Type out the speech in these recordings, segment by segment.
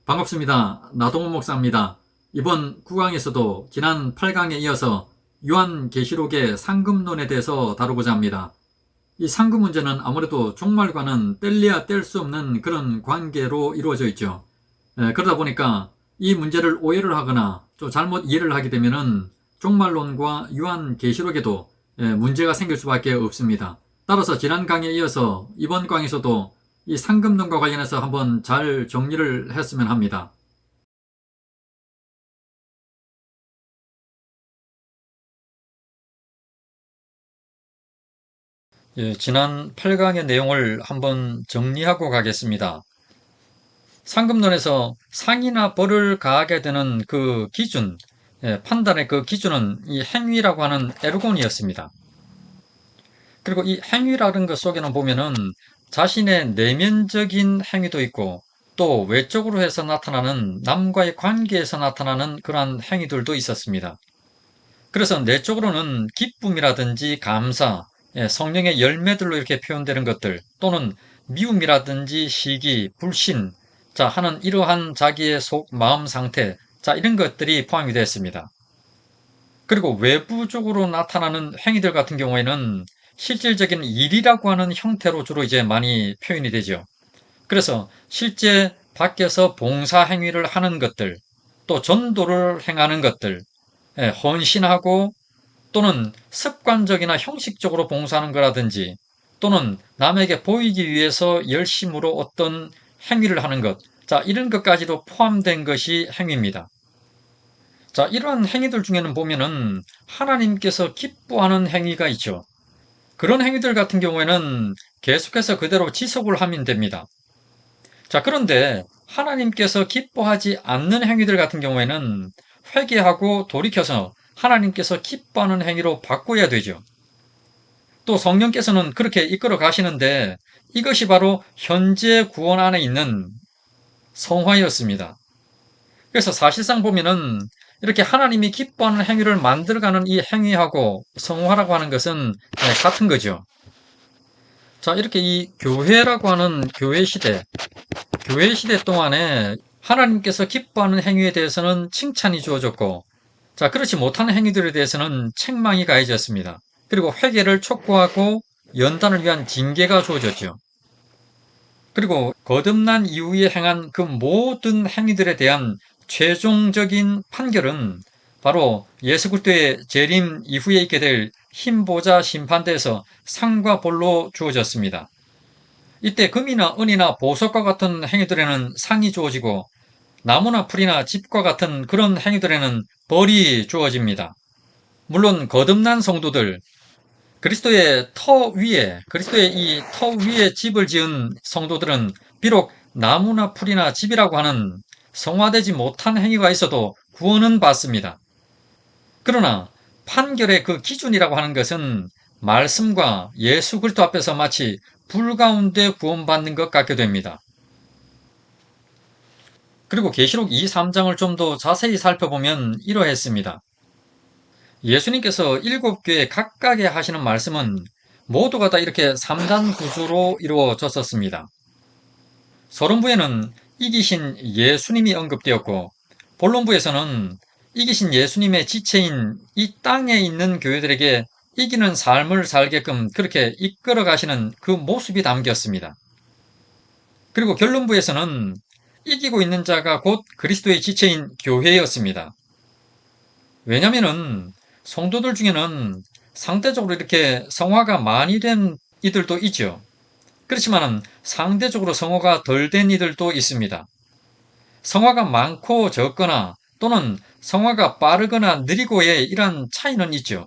반갑습니다. 나동원 목사입니다. 이번 9강에서도 지난 8강에 이어서 요한계시록의 상급론에 대해서 다루고자 합니다. 이 상급 문제는 아무래도 종말과는 뗄래야 뗄 수 없는 그런 관계로 이루어져 있죠. 그러다 보니까 이 문제를 오해를 하거나 또 잘못 이해를 하게 되면은 종말론과 요한계시록에도 문제가 생길 수밖에 없습니다. 따라서 지난 강에 이어서 이번 강에서도 이 상급론과 관련해서 한번 잘 정리를 했으면 합니다. 지난 8강의 내용을 한번 정리하고 가겠습니다. 상급론에서 상이나 벌을 가하게 되는 그 기준, 판단의 그 기준은 이 행위라고 하는 에르곤이었습니다. 그리고 이 행위라는 것 속에는 보면은 자신의 내면적인 행위도 있고 또 외적으로 해서 나타나는 남과의 관계에서 나타나는 그러한 행위들도 있었습니다. 그래서 내적으로는 기쁨이라든지 감사, 성령의 열매들로 이렇게 표현되는 것들 또는 미움이라든지 시기, 불신 하는 이러한 자기의 마음 상태 이런 것들이 포함이 되어 있습니다. 그리고 외부적으로 나타나는 행위들 같은 경우에는 실질적인 일이라고 하는 형태로 주로 이제 많이 표현이 되죠. 그래서 실제 밖에서 봉사 행위를 하는 것들, 또 전도를 행하는 것들, 헌신하고 또는 습관적이나 형식적으로 봉사하는 거라든지 또는 남에게 보이기 위해서 열심으로 어떤 행위를 하는 것, 이런 것까지도 포함된 것이 행위입니다. 이러한 행위들 중에는 보면은 하나님께서 기뻐하는 행위가 있죠. 그런 행위들 같은 경우에는 계속해서 그대로 지속을 하면 됩니다. 그런데 하나님께서 기뻐하지 않는 행위들 같은 경우에는 회개하고 돌이켜서 하나님께서 기뻐하는 행위로 바꿔야 되죠. 또 성령께서는 그렇게 이끌어 가시는데 이것이 바로 현재 구원 안에 있는 성화였습니다. 그래서 사실상 보면은 이렇게 하나님이 기뻐하는 행위를 만들어가는 이 행위하고 성화라고 하는 것은 같은 거죠. 이렇게 이 교회라고 하는 교회 시대 동안에 하나님께서 기뻐하는 행위에 대해서는 칭찬이 주어졌고, 그렇지 못하는 행위들에 대해서는 책망이 가해졌습니다. 그리고 회개를 촉구하고 연단을 위한 징계가 주어졌죠. 그리고 거듭난 이후에 행한 그 모든 행위들에 대한 최종적인 판결은 바로 예수 그리스도의 재림 이후에 있게 될 흰보자 심판대에서 상과 벌로 주어졌습니다. 이때 금이나 은이나 보석과 같은 행위들에는 상이 주어지고 나무나 풀이나 집과 같은 그런 행위들에는 벌이 주어집니다. 물론 거듭난 성도들, 그리스도의 이 터 위에 집을 지은 성도들은 비록 나무나 풀이나 집이라고 하는 성화되지 못한 행위가 있어도 구원은 받습니다. 그러나 판결의 그 기준이라고 하는 것은 말씀과 예수 그리스도 앞에서 마치 불 가운데 구원받는 것 같게 됩니다. 그리고 계시록 2, 3장을 좀 더 자세히 살펴보면 이러했습니다. 예수님께서 7교회 각각에 하시는 말씀은 모두가 다 이렇게 3단 구조로 이루어졌었습니다. 서론부에는 이기신 예수님이 언급되었고 본론부에서는 이기신 예수님의 지체인 이 땅에 있는 교회들에게 이기는 삶을 살게끔 그렇게 이끌어 가시는 그 모습이 담겼습니다. 그리고 결론부에서는 이기고 있는 자가 곧 그리스도의 지체인 교회였습니다. 왜냐면은 성도들 중에는 상대적으로 이렇게 성화가 많이 된 이들도 있죠. 그렇지만 상대적으로 성화가 덜 된 이들도 있습니다. 성화가 많고 적거나 또는 성화가 빠르거나 느리고의 이런 차이는 있죠.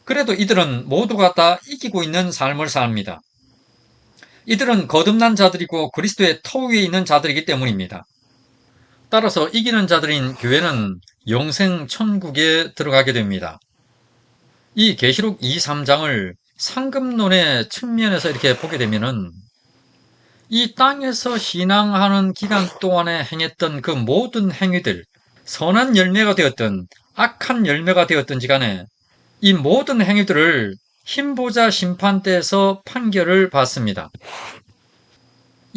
그래도 이들은 모두가 다 이기고 있는 삶을 삽니다. 이들은 거듭난 자들이고 그리스도의 터 위에 있는 자들이기 때문입니다. 따라서 이기는 자들인 교회는 영생 천국에 들어가게 됩니다. 이 계시록 2, 3장을 상급론의 측면에서 이렇게 보게 되면은 이 땅에서 신앙하는 기간 동안에 행했던 그 모든 행위들, 선한 열매가 되었든 악한 열매가 되었든지 간에 이 모든 행위들을 흰보자 심판대에서 판결을 받습니다.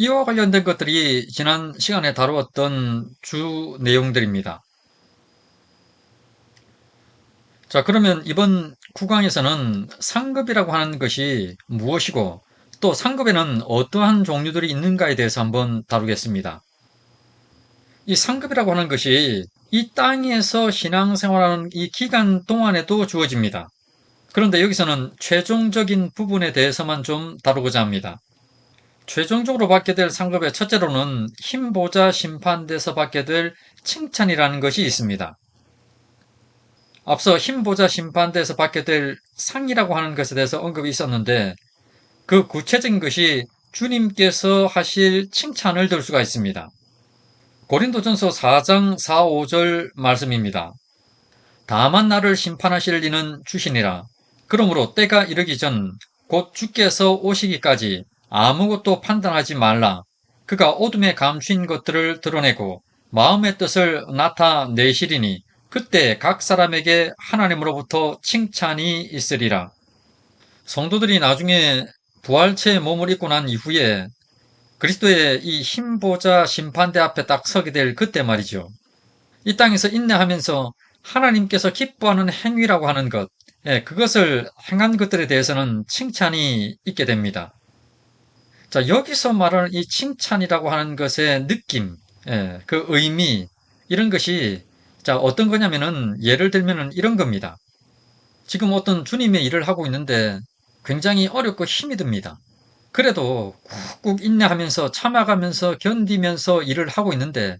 이와 관련된 것들이 지난 시간에 다루었던 주 내용들입니다. 자, 그러면 이번 구강에서는 상급이라고 하는 것이 무엇이고 또 상급에는 어떠한 종류들이 있는가에 대해서 한번 다루겠습니다. 이 상급이라고 하는 것이 이 땅에서 신앙생활하는 이 기간 동안에도 주어집니다. 그런데 여기서는 최종적인 부분에 대해서만 좀 다루고자 합니다. 최종적으로 받게 될 상급의 첫째로는 힘보자 심판대에서 받게 될 칭찬이라는 것이 있습니다. 앞서 힘보자 심판대에서 받게 될 상이라고 하는 것에 대해서 언급이 있었는데 그 구체적인 것이 주님께서 하실 칭찬을 들 수가 있습니다. 고린도전서 4장 4, 5절 말씀입니다. 다만 나를 심판하실 이는 주시니라. 그러므로 때가 이르기 전 곧 주께서 오시기까지 아무것도 판단하지 말라. 그가 어둠에 감추인 것들을 드러내고 마음의 뜻을 나타내시리니 그때 각 사람에게 하나님으로부터 칭찬이 있으리라. 성도들이 나중에 부활체의 몸을 입고 난 이후에 그리스도의 이 힘보자 심판대 앞에 딱 서게 될 그때 말이죠. 이 땅에서 인내하면서 하나님께서 기뻐하는 행위라고 하는 것, 그것을 행한 것들에 대해서는 칭찬이 있게 됩니다. 자, 여기서 말하는 이 칭찬이라고 하는 것의 느낌, 그 의미, 이런 것이, 자, 어떤 거냐면은, 예를 들면은 이런 겁니다. 지금 어떤 주님의 일을 하고 있는데 굉장히 어렵고 힘이 듭니다. 그래도 꾹꾹 인내하면서 참아가면서 견디면서 일을 하고 있는데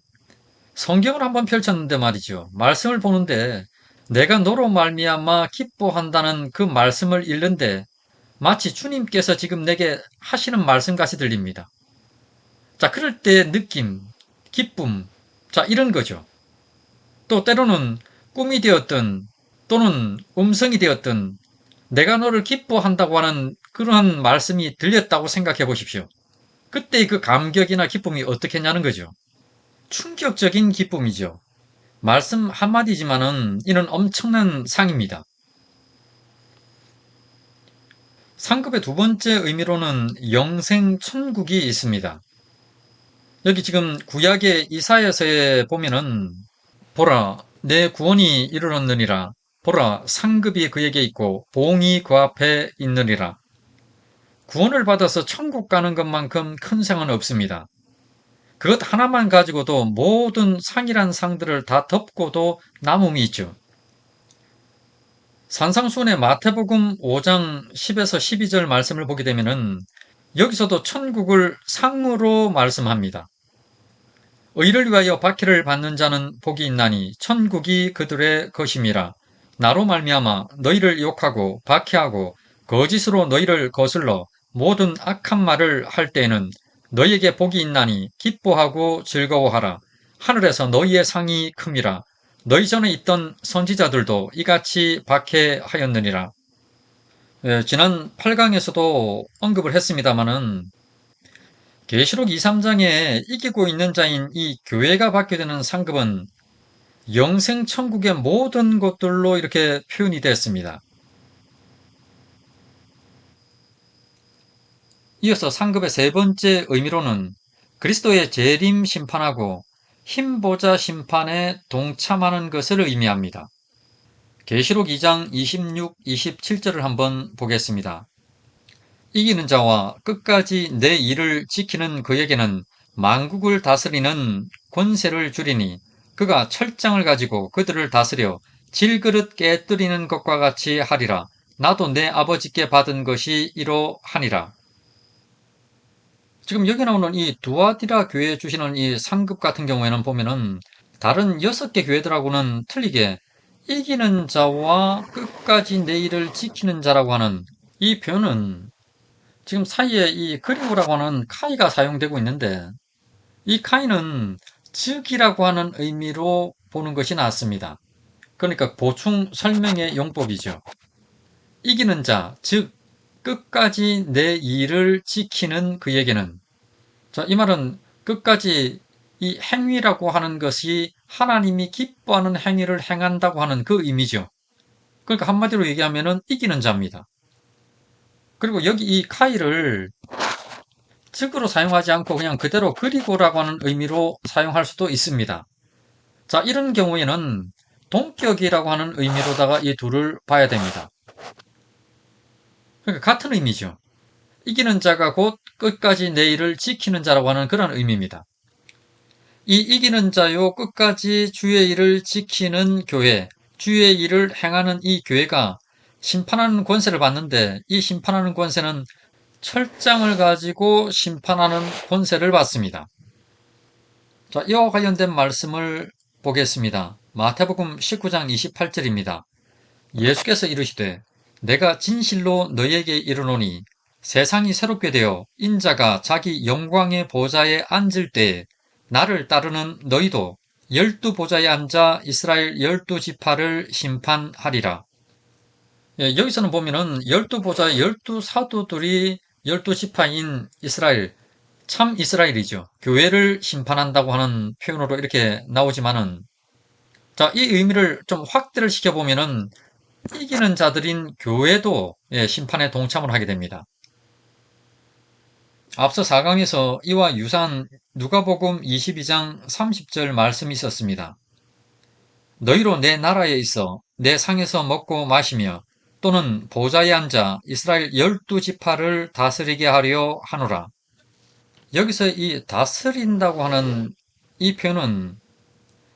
성경을 한번 펼쳤는데 말이죠. 말씀을 보는데 내가 너로 말미암아 기뻐한다는 그 말씀을 읽는데 마치 주님께서 지금 내게 하시는 말씀 같이 들립니다. 자, 그럴 때 느낌, 기쁨, 자, 이런 거죠. 또 때로는 꿈이 되었든 또는 음성이 되었든 내가 너를 기뻐한다고 하는 그러한 말씀이 들렸다고 생각해 보십시오. 그때 그 감격이나 기쁨이 어떻겠냐는 거죠. 충격적인 기쁨이죠. 말씀 한마디지만은 이는 엄청난 상입니다. 상급의 두 번째 의미로는 영생 천국이 있습니다. 여기 지금 구약의 이사야서에 보면은 보라 내 구원이 이르렀느니라 보라 상급이 그에게 있고 보응이 그 앞에 있느니라. 구원을 받아서 천국 가는 것만큼 큰 상은 없습니다. 그것 하나만 가지고도 모든 상이란 상들을 다 덮고도 남음이 있죠. 산상수훈의 마태복음 5장 10에서 12절 말씀을 보게 되면은 여기서도 천국을 상으로 말씀합니다. 의를 위하여 박해를 받는 자는 복이 있나니 천국이 그들의 것임이라. 나로 말미암아 너희를 욕하고 박해하고 거짓으로 너희를 거슬러 모든 악한 말을 할 때에는 너희에게 복이 있나니 기뻐하고 즐거워하라. 하늘에서 너희의 상이 큼이라. 너희 전에 있던 선지자들도 이같이 박해하였느니라. 지난 8강에서도 언급을 했습니다마는 계시록 2, 3장에 이기고 있는 자인 이 교회가 받게 되는 상급은 영생 천국의 모든 것들로 이렇게 표현이 됐습니다. 이어서 상급의 세 번째 의미로는 그리스도의 재림 심판하고 힘보자 심판에 동참하는 것을 의미합니다. 계시록 2장 26, 27절을 한번 보겠습니다. 이기는 자와 끝까지 내 일을 지키는 그에게는 만국을 다스리는 권세를 주리니 그가 철장을 가지고 그들을 다스려 질그릇 깨뜨리는 것과 같이 하리라. 나도 내 아버지께 받은 것이 이러하니라. 지금 여기 나오는 이 두아디라 교회에 주시는 이 상급 같은 경우에는 보면은 다른 6개 교회들하고는 틀리게 이기는 자와 끝까지 내 일을 지키는 자라고 하는 이 표현은 지금 사이에 이 그리고라고 하는 카이가 사용되고 있는데 이 카이는 즉이라고 하는 의미로 보는 것이 낫습니다. 그러니까 보충 설명의 용법이죠. 이기는 자, 즉 끝까지 내 일을 지키는 그에게는 자, 이 말은 끝까지 이 행위라고 하는 것이 하나님이 기뻐하는 행위를 행한다고 하는 그 의미죠. 그러니까 한마디로 얘기하면은 이기는 자입니다. 그리고 여기 이 카이를 즉으로 사용하지 않고 그냥 그대로 그리고라고 하는 의미로 사용할 수도 있습니다. 자, 이런 경우에는 동격이라고 하는 의미로다가 이 둘을 봐야 됩니다. 그러니까 같은 의미죠. 이기는 자가 곧 끝까지 내 일을 지키는 자라고 하는 그런 의미입니다. 이 이기는 자요 끝까지 주의 일을 지키는 교회, 주의 일을 행하는 이 교회가 심판하는 권세를 받는데 이 심판하는 권세는 철장을 가지고 심판하는 권세를 받습니다. 자, 이와 관련된 말씀을 보겠습니다. 마태복음 19장 28절입니다. 예수께서 이르시되 내가 진실로 너희에게 이르노니 세상이 새롭게 되어 인자가 자기 영광의 보좌에 앉을 때에 나를 따르는 너희도 12보좌에 앉아 이스라엘 12지파를 심판하리라. 예, 여기서는 보면은 12보좌의 12사도들이 12지파인 이스라엘, 참 이스라엘이죠. 교회를 심판한다고 하는 표현으로 이렇게 나오지만은, 자, 이 의미를 좀 확대를 시켜보면은 이기는 자들인 교회도 심판에 동참을 하게 됩니다. 앞서 4강에서 이와 유사한 누가복음 22장 30절 말씀이 있었습니다. 너희로 내 나라에 있어 내 상에서 먹고 마시며 또는 보좌에 앉아 이스라엘 12지파를 다스리게 하려 하노라. 여기서 이 다스린다고 하는 이 표현은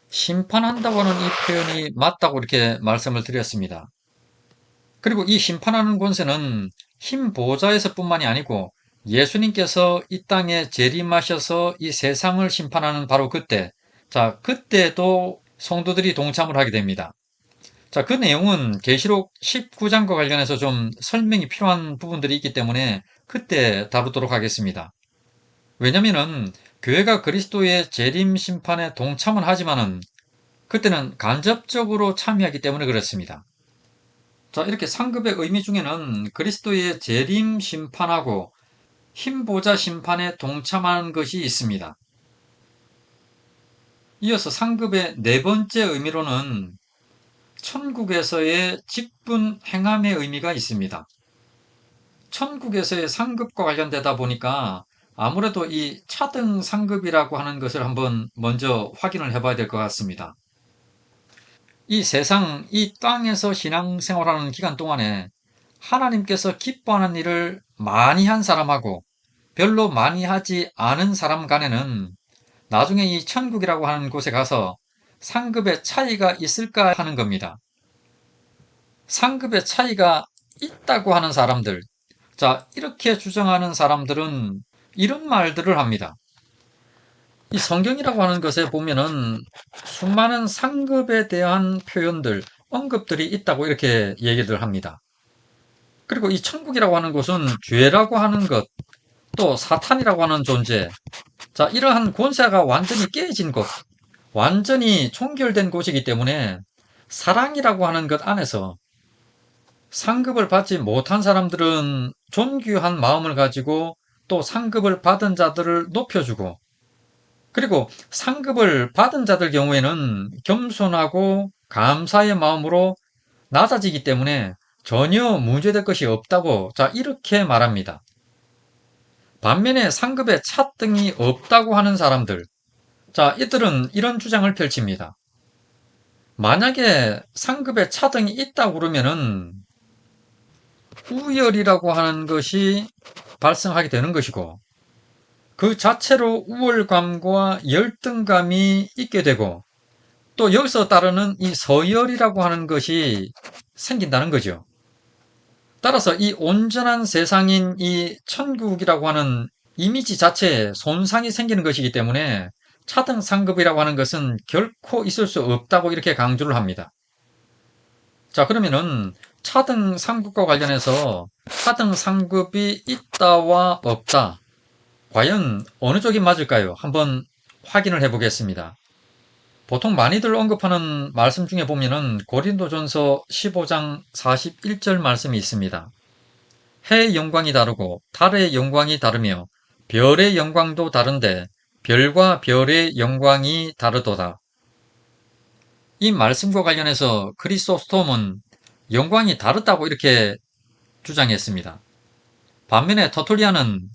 심판한다고 하는 이 표현이 맞다고 이렇게 말씀을 드렸습니다. 그리고 이 심판하는 권세는 흰 보좌에서 뿐만이 아니고 예수님께서 이 땅에 재림하셔서 이 세상을 심판하는 바로 그때, 자, 그때도 성도들이 동참을 하게 됩니다. 자, 그 내용은 계시록 19장과 관련해서 좀 설명이 필요한 부분들이 있기 때문에 그때 다루도록 하겠습니다. 왜냐면은 교회가 그리스도의 재림 심판에 동참은 하지만은 그때는 간접적으로 참여하기 때문에 그렇습니다. 자, 이렇게 상급의 의미 중에는 그리스도의 재림 심판하고 흰보자 심판에 동참하는 것이 있습니다. 이어서 상급의 네 번째 의미로는 천국에서의 직분 행함의 의미가 있습니다. 천국에서의 상급과 관련되다 보니까 아무래도 이 차등 상급이라고 하는 것을 한번 먼저 확인을 해봐야 될 것 같습니다. 이 세상, 이 땅에서 신앙생활하는 기간 동안에 하나님께서 기뻐하는 일을 많이 한 사람하고 별로 많이 하지 않은 사람 간에는 나중에 이 천국이라고 하는 곳에 가서 상급의 차이가 있을까 하는 겁니다. 상급의 차이가 있다고 하는 사람들, 자, 이렇게 주장하는 사람들은 이런 말들을 합니다. 이 성경이라고 하는 것에 보면은 수많은 상급에 대한 표현들, 언급들이 있다고 이렇게 얘기를 합니다. 그리고 이 천국이라고 하는 곳은 죄라고 하는 것, 또 사탄이라고 하는 존재, 자, 이러한 권세가 완전히 깨진 곳, 완전히 총결된 곳이기 때문에 사랑이라고 하는 것 안에서 상급을 받지 못한 사람들은 존귀한 마음을 가지고 또 상급을 받은 자들을 높여주고 그리고 상급을 받은 자들 경우에는 겸손하고 감사의 마음으로 낮아지기 때문에 전혀 문제될 것이 없다고 자 이렇게 말합니다. 반면에 상급에 차등이 없다고 하는 사람들 자 이들은 이런 주장을 펼칩니다. 만약에 상급에 차등이 있다고 그러면은 우열이라고 하는 것이 발생하게 되는 것이고 그 자체로 우월감과 열등감이 있게 되고 또 여기서 따르는 이 서열이라고 하는 것이 생긴다는 거죠. 따라서 이 온전한 세상인 이 천국이라고 하는 이미지 자체에 손상이 생기는 것이기 때문에 차등 상급이라고 하는 것은 결코 있을 수 없다고 이렇게 강조를 합니다. 자, 그러면은 차등 상급과 관련해서 차등 상급이 있다와 없다. 과연 어느 쪽이 맞을까요? 한번 확인을 해 보겠습니다. 보통 많이들 언급하는 말씀 중에 보면은 고린도전서 15장 41절 말씀이 있습니다. 해의 영광이 다르고 달의 영광이 다르며 별의 영광도 다른데 별과 별의 영광이 다르도다. 이 말씀과 관련해서 크리소스톰은 영광이 다르다고 이렇게 주장했습니다. 반면에 터툴리안은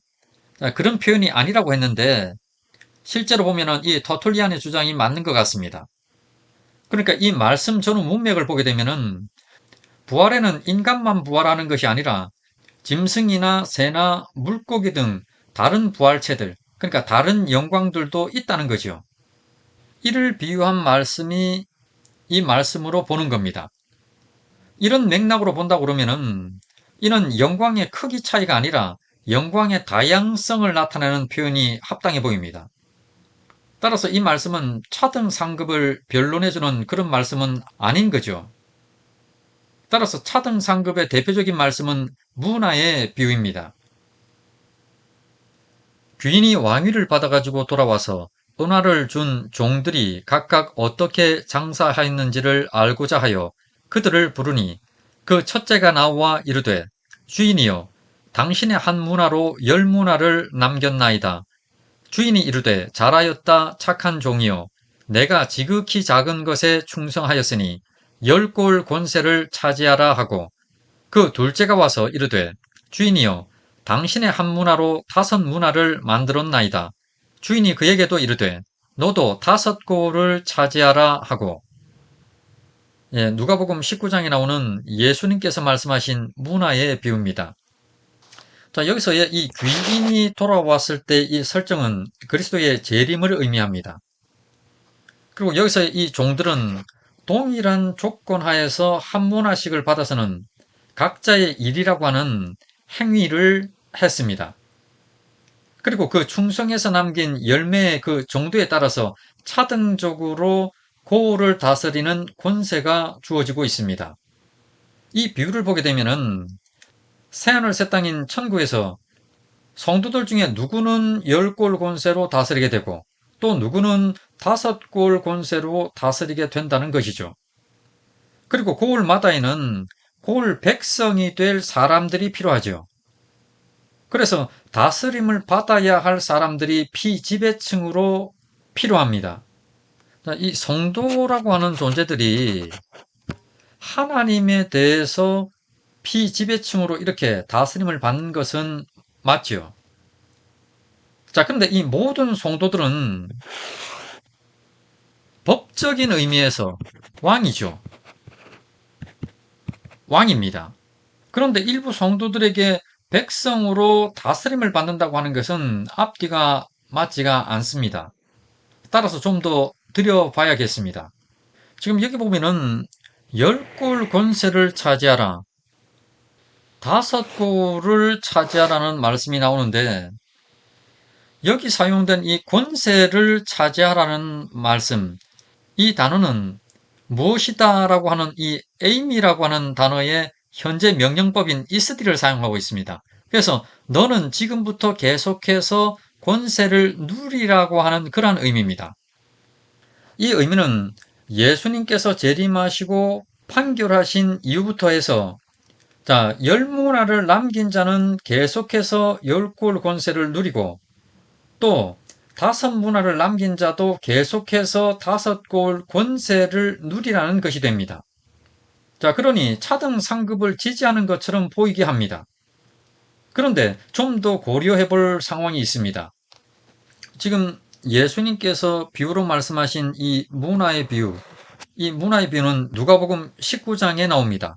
그런 표현이 아니라고 했는데 실제로 보면은 이 터툴리안의 주장이 맞는 것 같습니다. 그러니까 이 말씀 전후 문맥을 보게 되면은 부활에는 인간만 부활하는 것이 아니라 짐승이나 새나 물고기 등 다른 부활체들, 그러니까 다른 영광들도 있다는 거죠. 이를 비유한 말씀이 이 말씀으로 보는 겁니다. 이런 맥락으로 본다고 그러면은 이는 영광의 크기 차이가 아니라 영광의 다양성을 나타내는 표현이 합당해 보입니다. 따라서 이 말씀은 차등 상급을 변론해주는 그런 말씀은 아닌 거죠. 따라서 차등 상급의 대표적인 말씀은 문화의 비유입니다. 귀인이 왕위를 받아가지고 돌아와서 은화를 준 종들이 각각 어떻게 장사하였는지를 알고자 하여 그들을 부르니 그 첫째가 나와 이르되 주인이여 당신의 한 문화로 열 문화를 남겼나이다. 주인이 이르되 잘하였다 착한 종이여 내가 지극히 작은 것에 충성하였으니 열 골 권세를 차지하라 하고 그 둘째가 와서 이르되 주인이여 당신의 한 문화로 다섯 문화를 만들었나이다. 주인이 그에게도 이르되 너도 다섯 골을 차지하라 하고 누가복음 19장에 나오는 예수님께서 말씀하신 문화의 비유입니다. 자, 여기서의 이 귀인이 돌아왔을 때 이 설정은 그리스도의 재림을 의미합니다. 그리고 여기서의 이 종들은 동일한 조건 하에서 한 문화씩을 받아서는 각자의 일이라고 하는 행위를 했습니다. 그리고 그 충성에서 남긴 열매의 그 정도에 따라서 차등적으로 고을을 다스리는 권세가 주어지고 있습니다. 이 비유를 보게 되면은 새하늘 새 땅인 천국에서 성도들 중에 누구는 열 골 권세로 다스리게 되고 또 누구는 다섯 골 권세로 다스리게 된다는 것이죠. 그리고 고을마다에는 고을 백성이 될 사람들이 필요하죠. 그래서 다스림을 받아야 할 사람들이 피지배층으로 필요합니다. 이 성도라고 하는 존재들이 하나님에 대해서 피지배층으로 이렇게 다스림을 받는 것은 맞죠. 자, 그런데 이 모든 성도들은 법적인 의미에서 왕이죠. 왕입니다. 그런데 일부 성도들에게 백성으로 다스림을 받는다고 하는 것은 앞뒤가 맞지가 않습니다. 따라서 좀 더 들여봐야겠습니다. 지금 여기 보면은 열 골 권세를 차지하라, 다섯 골을 차지하라는 말씀이 나오는데 여기 사용된 이 권세를 차지하라는 말씀, 이 단어는 무엇이다라고 하는 이 aim이라고 하는 단어의 현재 명령법인 isd를 사용하고 있습니다. 그래서 너는 지금부터 계속해서 권세를 누리라고 하는 그러한 의미입니다. 이 의미는 예수님께서 재림하시고 판결하신 이후부터 해서 자, 열 문화를 남긴 자는 계속해서 열 골 권세를 누리고 또 다섯 문화를 남긴 자도 계속해서 다섯 골 권세를 누리라는 것이 됩니다. 자, 그러니 차등 상급을 지지하는 것처럼 보이게 합니다. 그런데 좀 더 고려해 볼 상황이 있습니다. 지금 예수님께서 비유로 말씀하신 이 문화의 비유, 이 문화의 비유는 누가복음 19장에 나옵니다.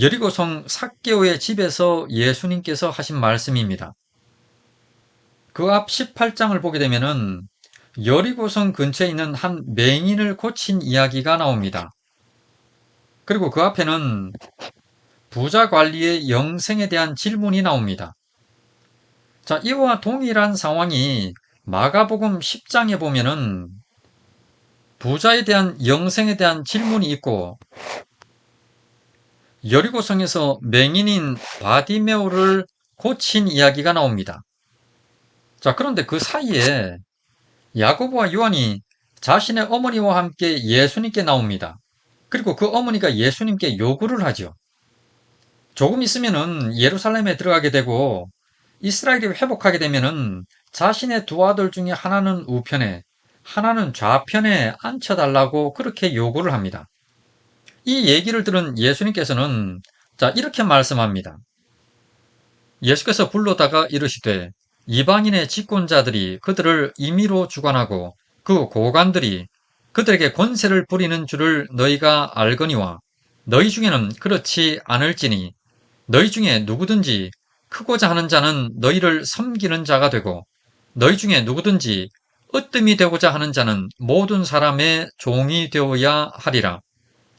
여리고성 삭개오의 집에서 예수님께서 하신 말씀입니다. 그 앞 18장을 보게 되면은 여리고성 근처에 있는 한 맹인을 고친 이야기가 나옵니다. 그리고 그 앞에는 부자 관리의 영생에 대한 질문이 나옵니다. 자, 이와 동일한 상황이 마가복음 10장에 보면은 부자에 대한 영생에 대한 질문이 있고 여리고성에서 맹인인 바디메오를 고친 이야기가 나옵니다. 자, 그런데 그 사이에 야고보와 요한이 자신의 어머니와 함께 예수님께 나옵니다. 그리고 그 어머니가 예수님께 요구를 하죠. 조금 있으면은 예루살렘에 들어가게 되고 이스라엘이 회복하게 되면은 자신의 두 아들 중에 하나는 우편에, 하나는 좌편에 앉혀달라고 그렇게 요구를 합니다. 이 얘기를 들은 예수님께서는 자, 이렇게 말씀합니다. 예수께서 불러다가 이르시되 이방인의 집권자들이 그들을 임의로 주관하고 그 고관들이 그들에게 권세를 부리는 줄을 너희가 알거니와 너희 중에는 그렇지 않을지니 너희 중에 누구든지 크고자 하는 자는 너희를 섬기는 자가 되고 너희 중에 누구든지 으뜸이 되고자 하는 자는 모든 사람의 종이 되어야 하리라.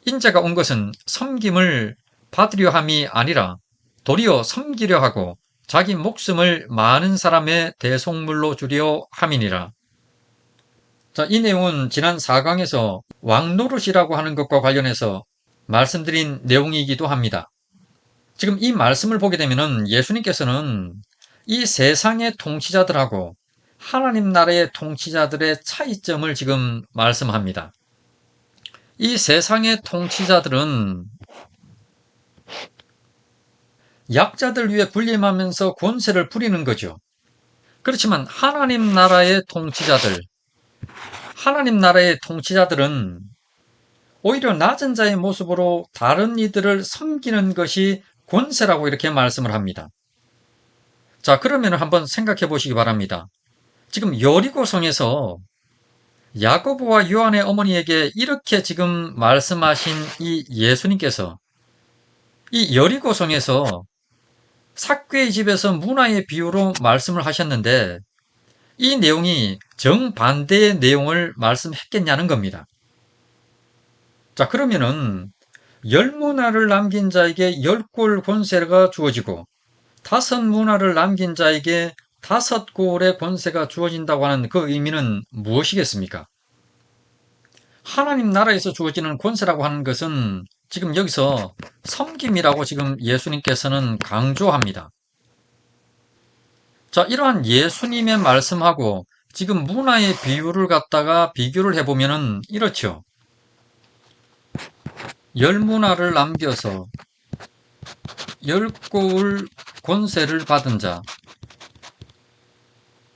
인자가 온 것은 섬김을 받으려 함이 아니라 도리어 섬기려 하고 자기 목숨을 많은 사람의 대속물로 주려 함이니라. 자, 이 내용은 지난 4강에서 왕노릇이라고 하는 것과 관련해서 말씀드린 내용이기도 합니다. 지금 이 말씀을 보게 되면은 예수님께서는 이 세상의 통치자들하고 하나님 나라의 통치자들의 차이점을 지금 말씀합니다. 이 세상의 통치자들은 약자들 위해 군림하면서 권세를 부리는 거죠. 그렇지만 하나님 나라의 통치자들은 오히려 낮은 자의 모습으로 다른 이들을 섬기는 것이 권세라고 이렇게 말씀을 합니다. 자, 그러면 한번 생각해 보시기 바랍니다. 지금 여리고성에서 야고보와 요한의 어머니에게 이렇게 지금 말씀하신 이 예수님께서 이 여리고성에서 삭개의 집에서 문화의 비유로 말씀을 하셨는데 이 내용이 정반대의 내용을 말씀했겠냐는 겁니다. 자, 그러면은 열 문화를 남긴 자에게 열 골 권세가 주어지고 다섯 문화를 남긴 자에게 다섯 골의 권세가 주어진다고 하는 그 의미는 무엇이겠습니까? 하나님 나라에서 주어지는 권세라고 하는 것은 지금 여기서 섬김이라고 지금 예수님께서는 강조합니다. 자, 이러한 예수님의 말씀하고 지금 문화의 비유를 갖다가 비교를 해보면은 이렇죠. 열 문화를 남겨서 열 골 권세를 받은 자,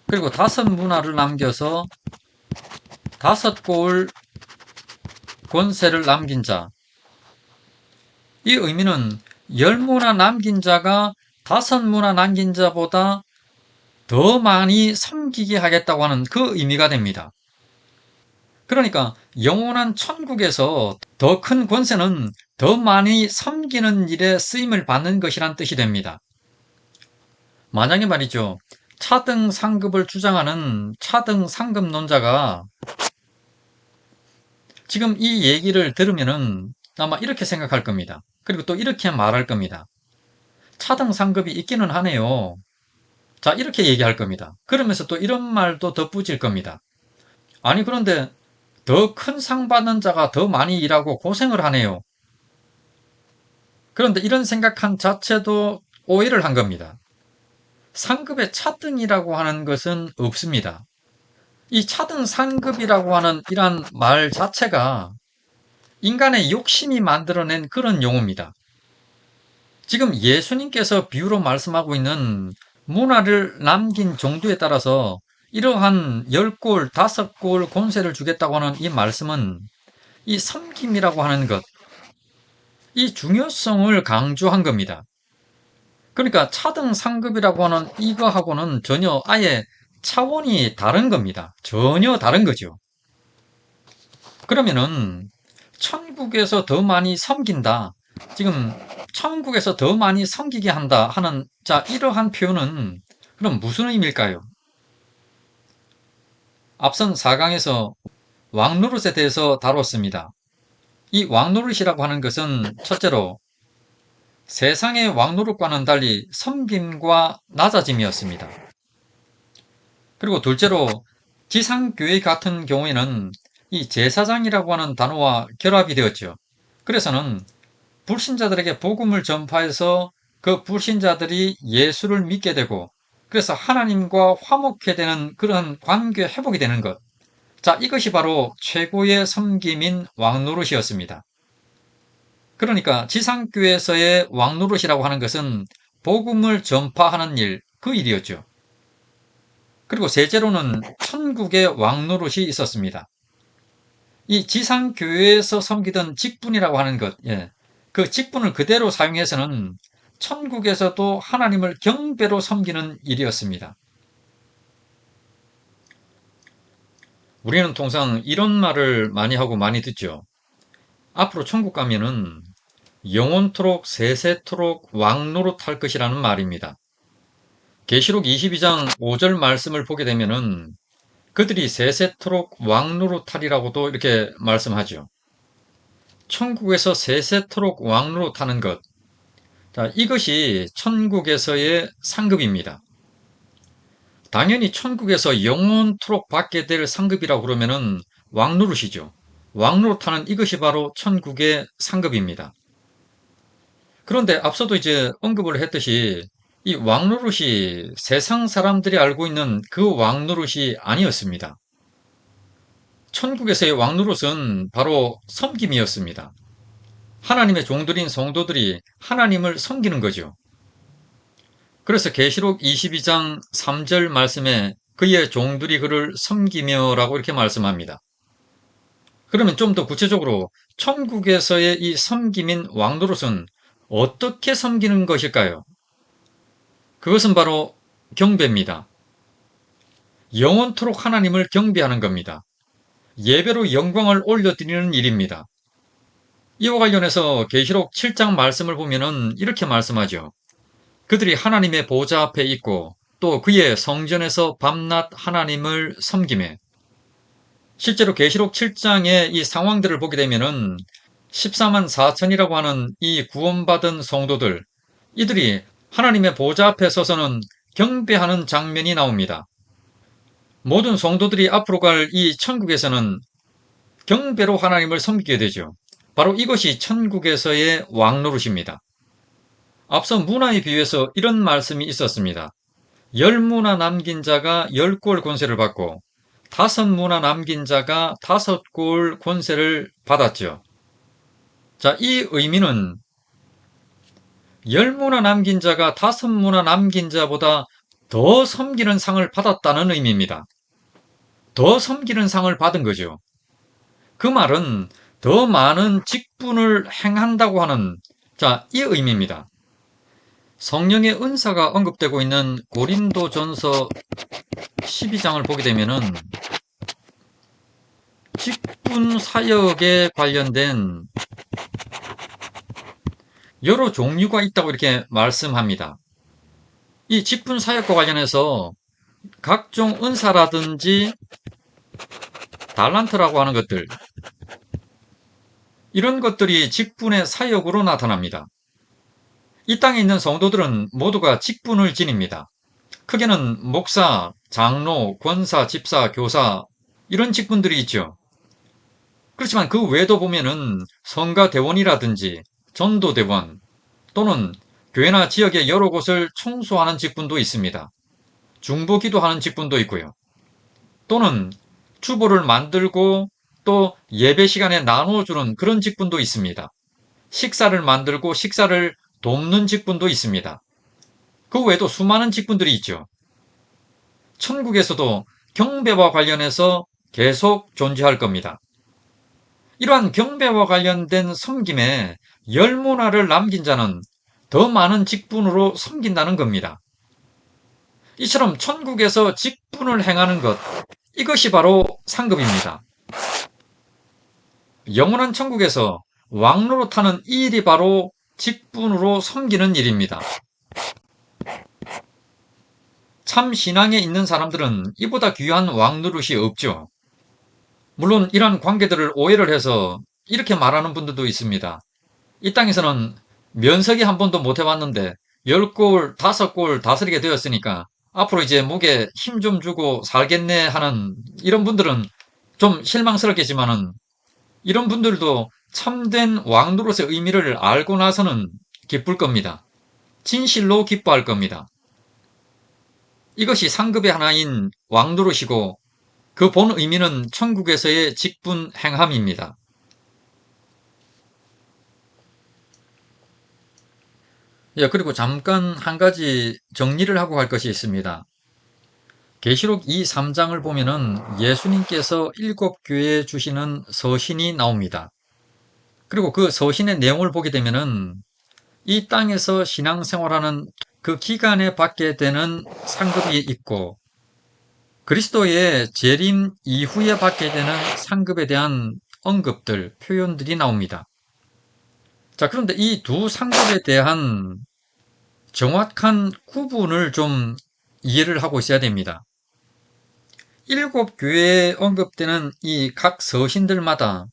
그리고 다섯 문화를 남겨서 다섯 골 권세를 남긴 자. 이 의미는 열 문화 남긴 자가 다섯 문화 남긴 자보다 더 많이 섬기게 하겠다고 하는 그 의미가 됩니다. 그러니까 영원한 천국에서 더 큰 권세는 더 많이 섬기는 일에 쓰임을 받는 것이란 뜻이 됩니다. 만약에 말이죠. 차등 상급을 주장하는 차등 상급론자가 지금 이 얘기를 들으면은 아마 이렇게 생각할 겁니다. 그리고 또 이렇게 말할 겁니다. 차등 상급이 있기는 하네요. 자, 이렇게 얘기할 겁니다. 그러면서 또 이런 말도 덧붙일 겁니다. 아니, 그런데 더 큰 상 받는 자가 더 많이 일하고 고생을 하네요. 그런데 이런 생각한 자체도 오해를 한 겁니다. 상급의 차등이라고 하는 것은 없습니다. 이 차등 상급이라고 하는 이란 말 자체가 인간의 욕심이 만들어낸 그런 용어입니다. 지금 예수님께서 비유로 말씀하고 있는 문화를 남긴 정도에 따라서 이러한 10골, 5골 권세를 주겠다고 하는 이 말씀은 이 섬김이라고 하는 것, 이 중요성을 강조한 겁니다. 그러니까 차등 상급이라고 하는 이거하고는 전혀 아예 차원이 다른 겁니다. 전혀 다른 거죠. 그러면은 천국에서 더 많이 섬긴다. 지금 천국에서 더 많이 섬기게 한다 하는 자 이러한 표현은 그럼 무슨 의미일까요? 앞선 4강에서 왕노릇에 대해서 다뤘습니다. 이 왕노릇이라고 하는 것은 첫째로 세상의 왕노릇과는 달리 섬김과 낮아짐이었습니다. 그리고 둘째로 지상교회 같은 경우에는 이 제사장이라고 하는 단어와 결합이 되었죠. 그래서는 불신자들에게 복음을 전파해서 그 불신자들이 예수를 믿게 되고 그래서 하나님과 화목해 되는 그런 관계 회복이 되는 것. 자, 이것이 바로 최고의 섬김인 왕노릇이었습니다. 그러니까 지상교회에서의 왕노릇이라고 하는 것은 복음을 전파하는 일, 그 일이었죠. 그리고 셋째로는 천국의 왕노릇이 있었습니다. 이 지상교회에서 섬기던 직분이라고 하는 것, 예, 그 직분을 그대로 사용해서는 천국에서도 하나님을 경배로 섬기는 일이었습니다. 우리는 통상 이런 말을 많이 하고 많이 듣죠. 앞으로 천국 가면은 영원토록 세세토록 왕노릇할 것이라는 말입니다. 계시록 22장 5절 말씀을 보게 되면은 그들이 세세토록 왕노릇하리라고도 이렇게 말씀하죠. 천국에서 세세토록 왕노릇하는 것. 자, 이것이 천국에서의 상급입니다. 당연히 천국에서 영원토록 받게 될 상급이라고 그러면은 왕노릇이죠. 왕노릇하는 이것이 바로 천국의 상급입니다. 그런데 앞서도 이제 언급을 했듯이 이 왕노릇이 세상 사람들이 알고 있는 그 왕노릇이 아니었습니다. 천국에서의 왕노릇은 바로 섬김이었습니다. 하나님의 종들인 성도들이 하나님을 섬기는 거죠. 그래서 계시록 22장 3절 말씀에 그의 종들이 그를 섬기며라고 이렇게 말씀합니다. 그러면 좀 더 구체적으로 천국에서의 이 섬김인 왕노릇은 어떻게 섬기는 것일까요? 그것은 바로 경배입니다. 영원토록 하나님을 경배하는 겁니다. 예배로 영광을 올려드리는 일입니다. 이와 관련해서 계시록 7장 말씀을 보면은 이렇게 말씀하죠. 그들이 하나님의 보좌 앞에 있고 또 그의 성전에서 밤낮 하나님을 섬기매. 실제로 계시록 7장의 이 상황들을 보게 되면은 14만 4천이라고 하는 이 구원받은 성도들, 이들이 하나님의 보좌 앞에 서서는 경배하는 장면이 나옵니다. 모든 성도들이 앞으로 갈 이 천국에서는 경배로 하나님을 섬기게 되죠. 바로 이것이 천국에서의 왕노릇입니다. 앞서 문화에 비유해서 이런 말씀이 있었습니다. 10문화 남긴 자가 10골 권세를 받고 5문화 남긴 자가 5골 권세를 받았죠. 자, 이 의미는 10문화 남긴 자가 5문화 남긴 자보다 더 섬기는 상을 받았다는 의미입니다. 더 섬기는 상을 받은 거죠. 그 말은 더 많은 직분을 행한다고 하는, 자, 이 의미입니다. 성령의 은사가 언급되고 있는 고린도전서 12장을 보게 되면은 직분 사역에 관련된 여러 종류가 있다고 이렇게 말씀합니다. 이 직분 사역과 관련해서 각종 은사라든지 달란트라고 하는 것들, 이런 것들이 직분의 사역으로 나타납니다. 이 땅에 있는 성도들은 모두가 직분을 지닙니다. 크게는 목사, 장로, 권사, 집사, 교사 이런 직분들이 있죠. 그렇지만 그 외에도 보면은 성가대원이라든지 전도대원 또는 교회나 지역의 여러 곳을 청소하는 직분도 있습니다. 중보기도하는 직분도 있고요. 또는 추보를 만들고 또 예배 시간에 나눠주는 그런 직분도 있습니다. 식사를 만들고 식사를 돕는 직분도 있습니다. 그 외에도 수많은 직분들이 있죠. 천국에서도 경배와 관련해서 계속 존재할 겁니다. 이러한 경배와 관련된 섬김에 열문화를 남긴 자는 더 많은 직분으로 섬긴다는 겁니다. 이처럼 천국에서 직분을 행하는 것, 이것이 바로 상급입니다. 영원한 천국에서 왕노릇하는 이 일이 바로 직분으로 섬기는 일입니다. 참 신앙에 있는 사람들은 이보다 귀한 왕노릇이 없죠. 물론 이러한 관계들을 오해를 해서 이렇게 말하는 분들도 있습니다. 이 땅에서는 면석이 한 번도 못 해봤는데 10골, 5골 다스리게 되었으니까 앞으로 이제 목에 힘 좀 주고 살겠네 하는 이런 분들은 좀 실망스럽겠지만은 이런 분들도 참된 왕노릇의 의미를 알고 나서는 기쁠 겁니다. 진실로 기뻐할 겁니다. 이것이 상급의 하나인 왕노릇이고 그 본 의미는 천국에서의 직분 행함입니다. 예, 그리고 잠깐 한 가지 정리를 하고 갈 것이 있습니다. 계시록 2, 3장을 보면은 예수님께서 7교회에 주시는 서신이 나옵니다. 그리고 그 서신의 내용을 보게 되면은 이 땅에서 신앙생활하는 그 기간에 받게 되는 상급이 있고 그리스도의 재림 이후에 받게 되는 상급에 대한 언급들, 표현들이 나옵니다. 자, 그런데 이 두 상급에 대한 정확한 구분을 좀 이해를 하고 있어야 됩니다. 일곱 교회에 언급되는 이 각 서신들마다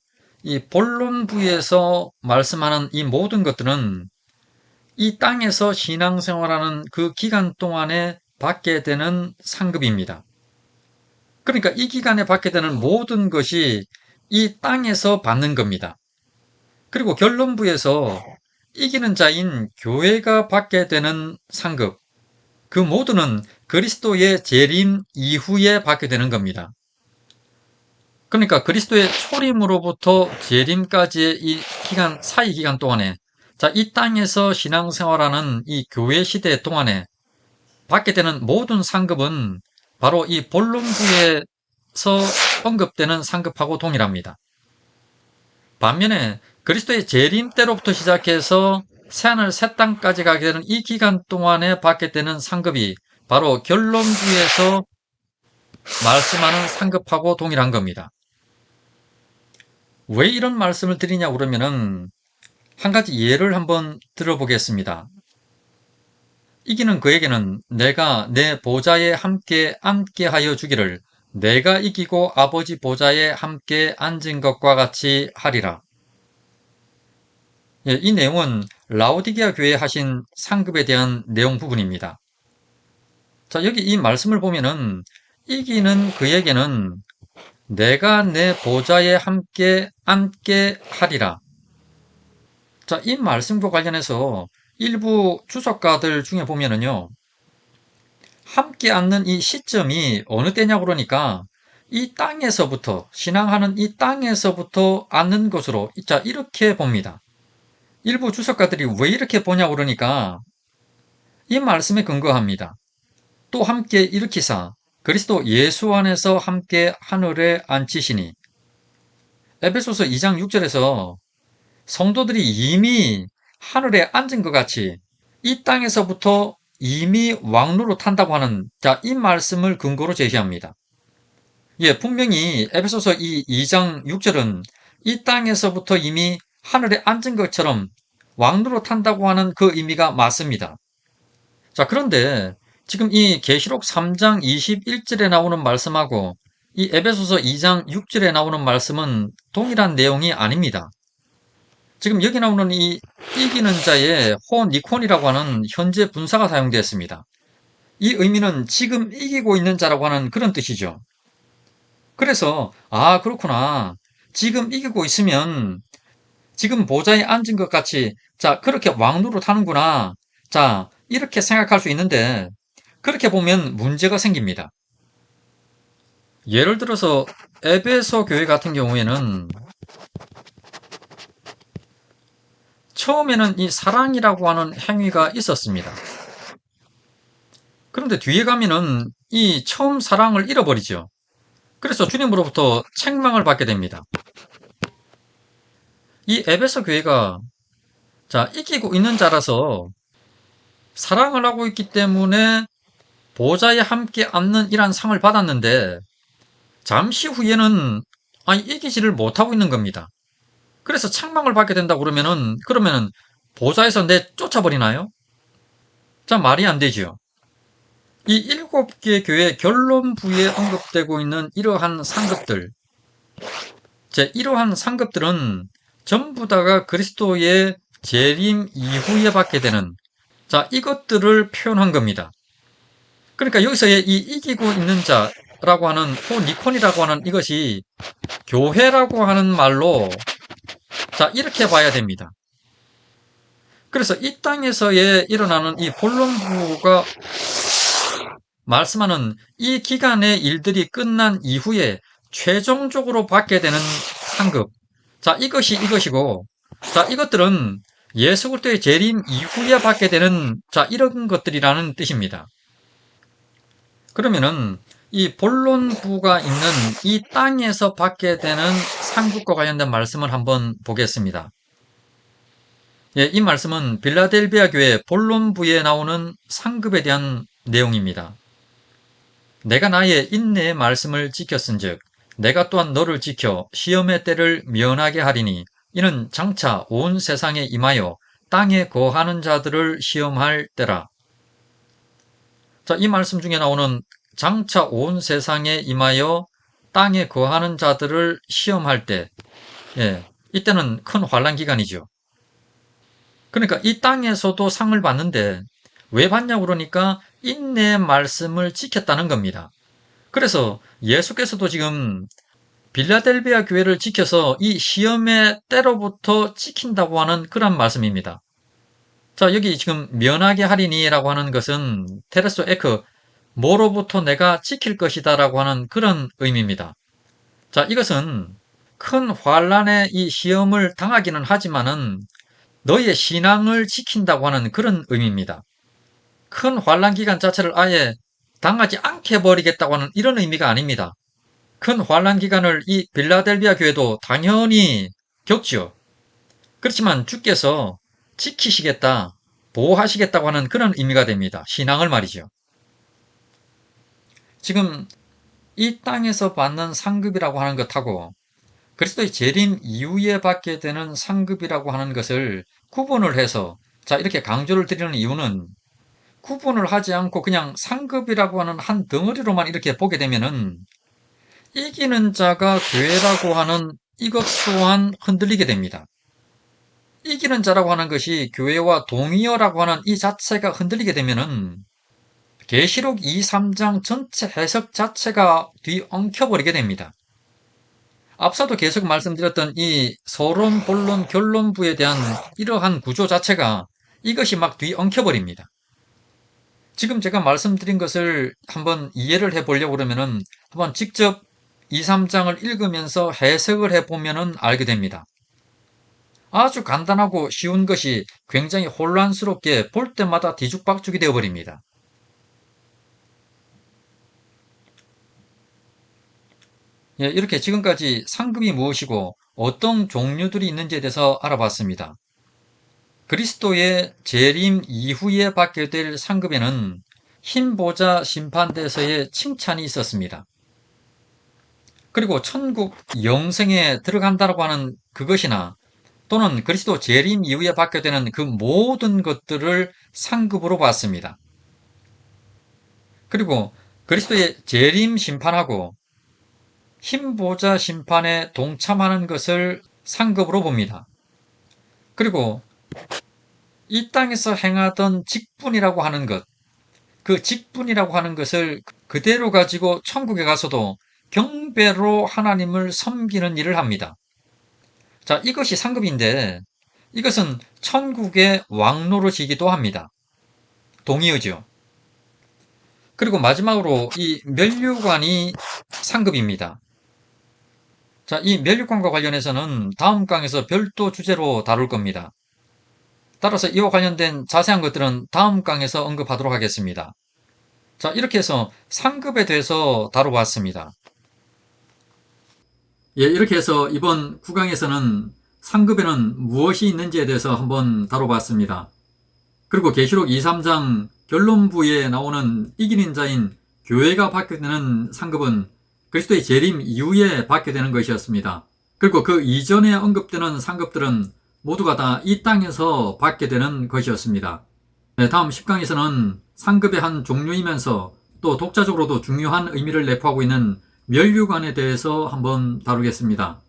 이 본론부에서 말씀하는 이 모든 것들은 이 땅에서 신앙생활하는 그 기간 동안에 받게 되는 상급입니다. 그러니까 이 기간에 받게 되는 모든 것이 이 땅에서 받는 겁니다. 그리고 결론부에서 이기는 자인 교회가 받게 되는 상급, 그 모두는 그리스도의 재림 이후에 받게 되는 겁니다. 그러니까 그리스도의 초림으로부터 재림까지의 이 기간, 사이 기간 동안에, 자, 이 땅에서 신앙생활하는 이 교회 시대 동안에 받게 되는 모든 상급은 바로 이 본론부에서 언급되는 상급하고 동일합니다. 반면에 그리스도의 재림 때로부터 시작해서 새하늘 새 땅까지 가게 되는 이 기간 동안에 받게 되는 상급이 바로 결론부에서 말씀하는 상급하고 동일한 겁니다. 왜 이런 말씀을 드리냐 그러면은 한 가지 예를 한번 들어보겠습니다. 이기는 그에게는 내가 내 보좌에 함께 앉게 하여 주기를 내가 이기고 아버지 보좌에 함께 앉은 것과 같이 하리라. 예, 이 내용은 라오디게아 교회에 하신 상급에 대한 내용 부분입니다. 자, 여기 이 말씀을 보면은 이기는 그에게는 내가 내 보좌에 함께 앉게 하리라. 자, 이 말씀과 관련해서 일부 주석가들 중에 보면은요, 함께 앉는 이 시점이 어느 때냐고 그러니까 이 땅에서부터, 신앙하는 이 땅에서부터 앉는 것으로, 자, 이렇게 봅니다. 일부 주석가들이 왜 이렇게 보냐고 그러니까 이 말씀에 근거합니다. 또 함께 일으키사 그리스도 예수 안에서 함께 하늘에 앉히시니 에베소서 2장 6절에서 성도들이 이미 하늘에 앉은 것 같이 이 땅에서부터 이미 왕로로 탄다고 하는 자, 이 말씀을 근거로 제시합니다. 예, 분명히 에베소서 2장 6절은 이 땅에서부터 이미 하늘에 앉은 것처럼 왕로로 탄다고 하는 그 의미가 맞습니다. 자, 그런데 지금 이 계시록 3장 21절에 나오는 말씀하고 이 에베소서 2장 6절에 나오는 말씀은 동일한 내용이 아닙니다. 지금 여기 나오는 이 이기는 자의 호니콘이라고 하는 현재 분사가 사용되었습니다. 이 의미는 지금 이기고 있는 자라고 하는 그런 뜻이죠. 그래서 아, 그렇구나. 지금 이기고 있으면 지금 보좌에 앉은 것 같이 자, 그렇게 왕노로 타는구나. 자, 이렇게 생각할 수 있는데 그렇게 보면 문제가 생깁니다. 예를 들어서 에베소 교회 같은 경우에는 처음에는 이 사랑이라고 하는 행위가 있었습니다. 그런데 뒤에 가면은 이 처음 사랑을 잃어버리죠. 그래서 주님으로부터 책망을 받게 됩니다. 이 에베소 교회가 자, 이기고 있는 자라서 사랑을 하고 있기 때문에 보좌에 함께 앉는 이란 상을 받았는데 잠시 후에는 이기지를 못하고 있는 겁니다. 그래서 책망을 받게 된다고 그러면은 보좌에서 쫓아버리나요? 자, 말이 안 되지요. 이 일곱 개 교회 결론부에 언급되고 있는 이러한 상급들, 이러한 상급들은 전부 다가 그리스도의 재림 이후에 받게 되는, 자, 이것들을 표현한 겁니다. 그러니까 여기서의 이 이기고 있는 자라고 하는 호니콘이라고 하는 이것이 교회라고 하는 말로, 자, 이렇게 봐야 됩니다. 그래서 이 땅에서의 일어나는 이 본론부가 말씀하는 이 기간의 일들이 끝난 이후에 최종적으로 받게 되는 상급. 자, 이것이고, 자, 이것들은 예수 그리스도의 재림 이후에 받게 되는, 자, 이런 것들이라는 뜻입니다. 그러면은, 이 본론부가 있는 이 땅에서 받게 되는 상급과 관련된 말씀을 한번 보겠습니다. 예, 이 말씀은 빌라델비아 교회 본론부에 나오는 상급에 대한 내용입니다. 내가 나의 인내의 말씀을 지켰은즉 내가 또한 너를 지켜 시험의 때를 면하게 하리니 이는 장차 온 세상에 임하여 땅에 거하는 자들을 시험할 때라. 자, 이 말씀 중에 나오는 장차 온 세상에 임하여 땅에 거하는 자들을 시험할 때, 이때는 큰 환란 기간이죠. 그러니까 이 땅에서도 상을 받는데 왜 받냐고 그러니까 인내의 말씀을 지켰다는 겁니다. 그래서 예수께서도 지금 빌라델비아 교회를 지켜서 이 시험의 때로부터 지킨다고 하는 그런 말씀입니다. 자, 여기 지금 면하게 하리니라고 하는 것은 테레소 에크, 뭐로부터 내가 지킬 것이다 라고 하는 그런 의미입니다. 자, 이것은 큰 환란의 이 시험을 당하기는 하지만은 너희의 신앙을 지킨다고 하는 그런 의미입니다. 큰 환란 기간 자체를 아예 당하지 않게 해버리겠다고 하는 이런 의미가 아닙니다. 큰 환란 기간을 이 빌라델비아 교회도 당연히 겪죠. 그렇지만 주께서 지키시겠다, 보호하시겠다고 하는 그런 의미가 됩니다. 신앙을 말이죠. 지금 이 땅에서 받는 상급이라고 하는 것하고 그리스도의 재림 이후에 받게 되는 상급이라고 하는 것을 구분을 해서 자, 이렇게 강조를 드리는 이유는 구분을 하지 않고 그냥 상급이라고 하는 한 덩어리로만 이렇게 보게 되면은 이기는 자가 교회라고 하는 이것 또한 흔들리게 됩니다. 이기는 자라고 하는 것이 교회와 동의어라고 하는 이 자체가 흔들리게 되면은 계시록 2, 3장 전체 해석 자체가 뒤엉켜버리게 됩니다. 앞서도 계속 말씀드렸던 이 서론, 본론, 결론부에 대한 이러한 구조 자체가 이것이 막 뒤엉켜버립니다. 지금 제가 말씀드린 것을 한번 이해를 해보려고 그러면은 한번 직접 2, 3장을 읽으면서 해석을 해보면은 알게 됩니다. 아주 간단하고 쉬운 것이 굉장히 혼란스럽게 볼 때마다 뒤죽박죽이 되어버립니다. 이렇게 지금까지 상급이 무엇이고 어떤 종류들이 있는지에 대해서 알아봤습니다. 그리스도의 재림 이후에 받게 될 상급에는 흰보자 심판대에서의 칭찬이 있었습니다. 그리고 천국 영생에 들어간다고 하는 그것이나 또는 그리스도 재림 이후에 받게 되는 그 모든 것들을 상급으로 봤습니다. 그리고 그리스도의 재림 심판하고 흰보자 심판에 동참하는 것을 상급으로 봅니다. 그리고 이 땅에서 행하던 직분이라고 하는 것, 그 직분이라고 하는 것을 그대로 가지고 천국에 가서도 경배로 하나님을 섬기는 일을 합니다. 자, 이것이 상급인데 이것은 천국의 왕노릇이기도 합니다. 동의어죠. 그리고 마지막으로 이 면류관이 상급입니다. 자, 이 면류관과 관련해서는 다음 강에서 별도 주제로 다룰 겁니다. 따라서 이와 관련된 자세한 것들은 다음 강에서 언급하도록 하겠습니다. 자, 이렇게 해서 상급에 대해서 다뤄봤습니다. 이렇게 해서 이번 9강에서는 상급에는 무엇이 있는지에 대해서 한번 다뤄봤습니다. 그리고 계시록 2, 3장 결론부에 나오는 이기는 자인 교회가 받게 되는 상급은 그리스도의 재림 이후에 받게 되는 것이었습니다. 그리고 그 이전에 언급되는 상급들은 모두가 다 이 땅에서 받게 되는 것이었습니다. 다음 10강에서는 상급의 한 종류이면서 또 독자적으로도 중요한 의미를 내포하고 있는 면류관에 대해서 한번 다루겠습니다.